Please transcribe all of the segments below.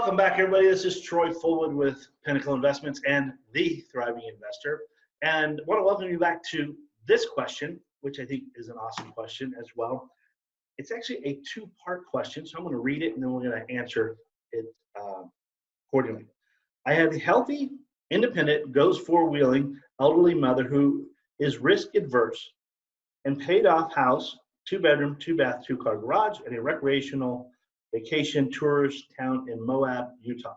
Welcome back, everybody. This is Troy Fullwood with Pinnacle-Investments and the Thriving Investor. And I want to welcome you back to this question, which I think is an awesome question as well. It's actually a two-part question, so I'm going to read it and then we're going to answer it accordingly. I have a healthy, independent, goes four-wheeling elderly mother who is risk-adverse and paid-off house, two-bedroom, two-bath, two-car garage, and a recreational vacation tourist town in Moab, Utah.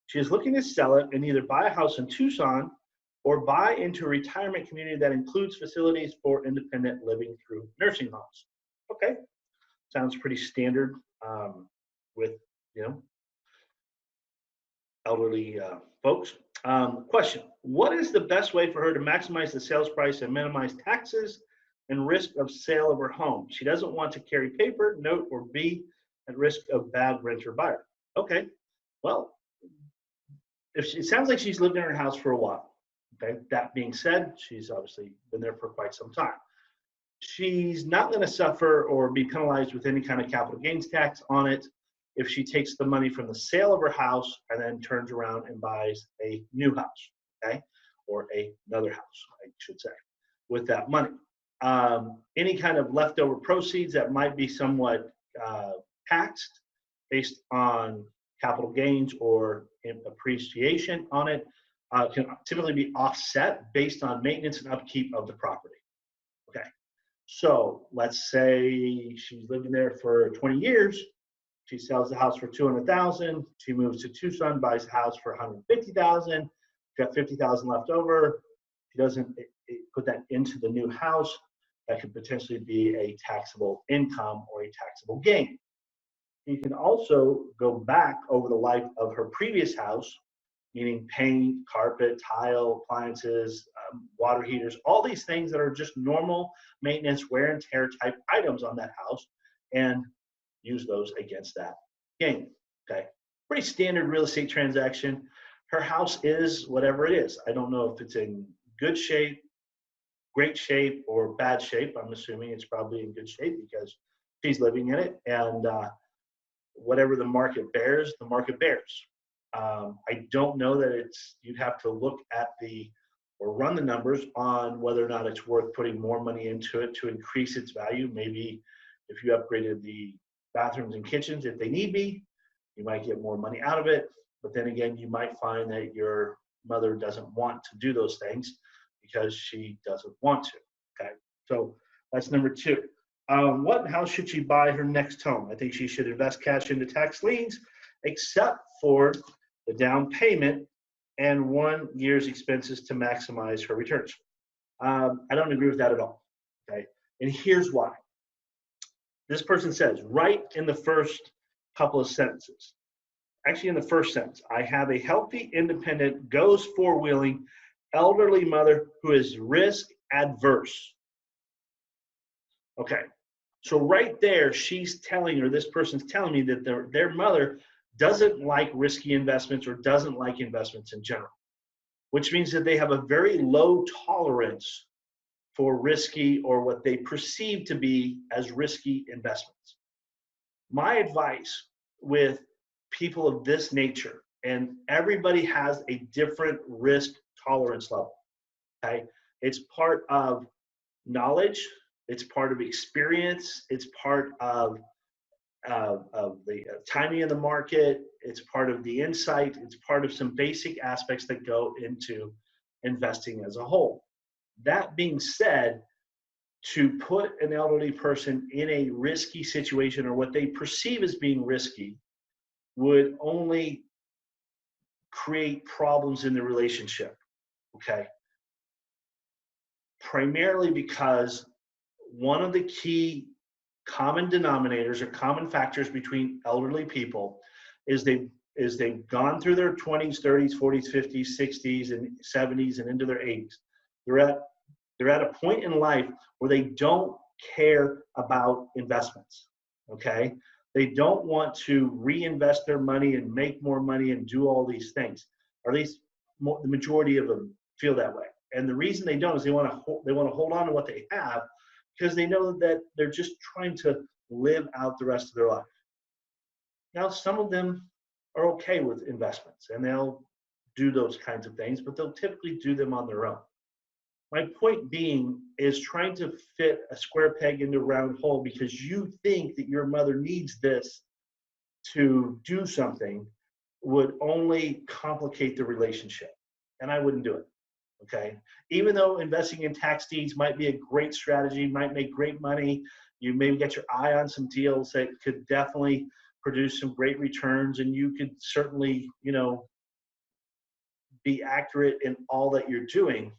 She is looking to sell it and either buy a house in Tucson or buy into a retirement community that includes facilities for independent living through nursing homes. Okay, sounds pretty standard with, elderly folks. Question, what is the best way for her to maximize the sales price and minimize taxes and risk of sale of her home? She doesn't want to carry paper, note, or be at risk of bad renter buyer. Okay, well, it sounds like she's lived in her house for a while. Okay, that being said, she's obviously been there for quite some time. She's not going to suffer or be penalized with any kind of capital gains tax on it if she takes the money from the sale of her house and then turns around and buys a new house, okay, or another house, I should say, with that money. Any kind of leftover proceeds that might be somewhat taxed based on capital gains or appreciation on it can typically be offset based on maintenance and upkeep of the property. Okay, so let's say she's living there for 20 years. She sells the house for $200,000. She moves to Tucson, buys a house for $150,000. Got $50,000 left over. She doesn't put that into the new house. That could potentially be a taxable income or a taxable gain. You can also go back over the life of her previous house, meaning paint, carpet, tile, appliances, water heaters, all these things that are just normal maintenance, wear and tear type items on that house, and use those against that gain. Okay, pretty standard real estate transaction. Her house is whatever it is. I don't know if it's in good shape, great shape, or bad shape. I'm assuming it's probably in good shape because she's living in it, and whatever the market bears, the market bears. I don't know that you'd have to look at or run the numbers on whether or not it's worth putting more money into it to increase its value. Maybe if you upgraded the bathrooms and kitchens, if they need be, you might get more money out of it. But then again, you might find that your mother doesn't want to do those things because she doesn't want to. Okay, so that's number two. What house should she buy her next home? I think she should invest cash into tax liens, except for the down payment and 1 year's expenses to maximize her returns. I don't agree with that at all. Okay, and here's why. This person says right in the first couple of sentences, actually in the first sentence, I have a healthy, independent, goes four-wheeling, elderly mother who is risk adverse. Okay, so right there, she's telling, or this person's telling me that their mother doesn't like risky investments or doesn't like investments in general, which means that they have a very low tolerance for risky or what they perceive to be as risky investments. My advice with people of this nature, and everybody has a different risk tolerance level, okay? It's part of knowledge, it's part of experience, it's part of the timing of the market, it's part of the insight, it's part of some basic aspects that go into investing as a whole. That being said, to put an elderly person in a risky situation or what they perceive as being risky would only create problems in the relationship, okay? Primarily because one of the key common denominators or common factors between elderly people is they've gone through their 20s, 30s, 40s, 50s, 60s, and 70s, and into their 80s. They're at a point in life where they don't care about investments, okay? They don't want to reinvest their money and make more money and do all these things, or at least the majority of them feel that way. And the reason they don't is they want to hold on to what they have because they know that they're just trying to live out the rest of their life. Now, some of them are okay with investments and they'll do those kinds of things, but they'll typically do them on their own. My point being is trying to fit a square peg into a round hole because you think that your mother needs this to do something would only complicate the relationship. And I wouldn't do it. Okay. Even though investing in tax deeds might be a great strategy, might make great money, you maybe get your eye on some deals that could definitely produce some great returns, and you could certainly, be accurate in all that you're doing.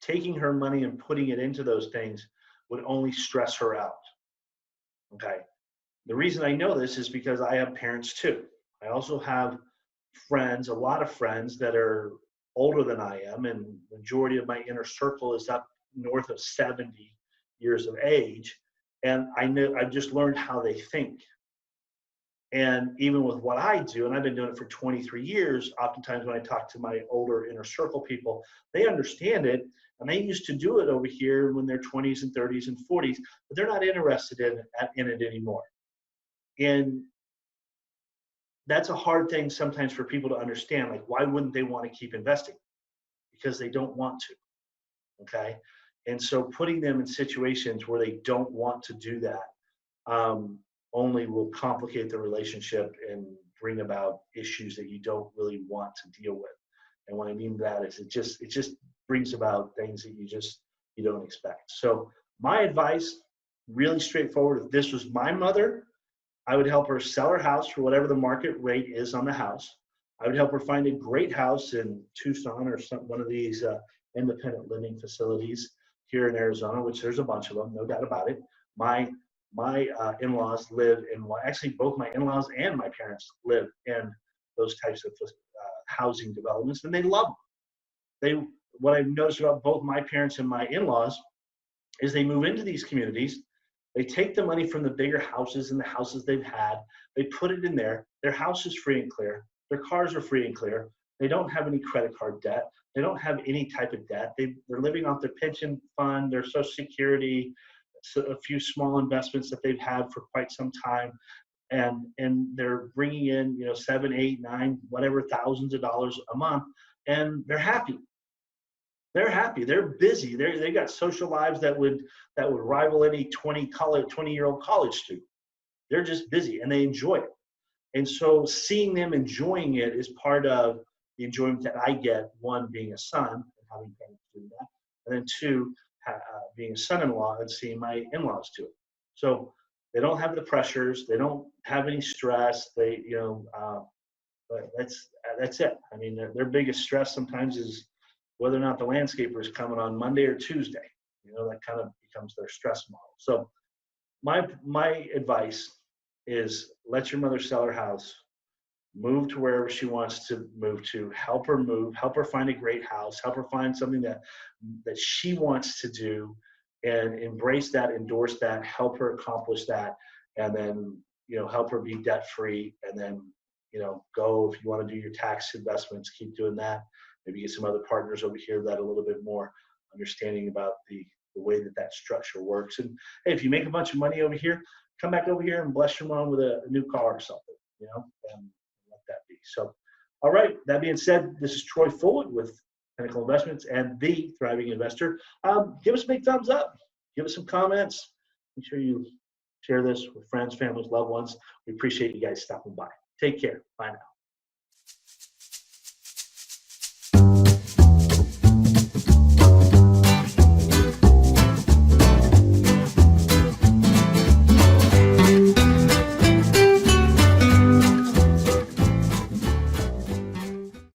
Taking her money and putting it into those things would only stress her out. Okay. The reason I know this is because I have parents too. I also have friends, a lot of friends that are older than I am, and the majority of my inner circle is up north of 70 years of age. And I've just learned how they think. And even with what I do, and I've been doing it for 23 years, oftentimes when I talk to my older inner circle people, they understand it. And they used to do it over here when they're 20s and 30s and 40s, but they're not interested in it anymore. And that's a hard thing sometimes for people to understand. Like, why wouldn't they want to keep investing? Because they don't want to. Okay. And so putting them in situations where they don't want to do that only will complicate the relationship and bring about issues that you don't really want to deal with. And what I mean by that is it just brings about things that you don't expect. So my advice, really straightforward. If this was my mother, I would help her sell her house for whatever the market rate is on the house. I would help her find a great house in Tucson or one of these independent living facilities here in Arizona, which there's a bunch of them, no doubt about it. My in-laws live in, well, actually both my in-laws and my parents live in those types of housing developments, and they love them. What I've noticed about both my parents and my in-laws is they move into these communities. They take the money from the bigger houses and the houses they've had. They put it in there. Their house is free and clear. Their cars are free and clear. They don't have any credit card debt. They don't have any type of debt. They're living off their pension fund, their Social Security, so a few small investments that they've had for quite some time. And they're bringing in, 7, 8, 9, whatever thousands of dollars a month. And they're happy. They're happy. They're busy. They got social lives that would rival any 20-year-old college student. They're just busy and they enjoy it. And so seeing them enjoying it is part of the enjoyment that I get. One, being a son and having parents do that, and then two, being a son-in-law and seeing my in-laws do it. So they don't have the pressures. They don't have any stress. But that's it. I mean, their biggest stress sometimes is whether or not the landscaper is coming on Monday or Tuesday. That kind of becomes their stress model. So my advice is let your mother sell her house, move to wherever she wants to move to, help her find a great house, help her find something that she wants to do, and embrace that, endorse that, help her accomplish that, and then, help her be debt free, and then, go, if you want to do your tax investments, keep doing that. Maybe get some other partners over here that are a little bit more understanding about the way that structure works. And hey, if you make a bunch of money over here, come back over here and bless your mom with a new car or something, and let that be. So, all right, that being said, this is Troy Fullwood with Pinnacle-Investments and the Thriving Investor. Give us a big thumbs up. Give us some comments. Make sure you share this with friends, families, loved ones. We appreciate you guys stopping by. Take care. Bye now.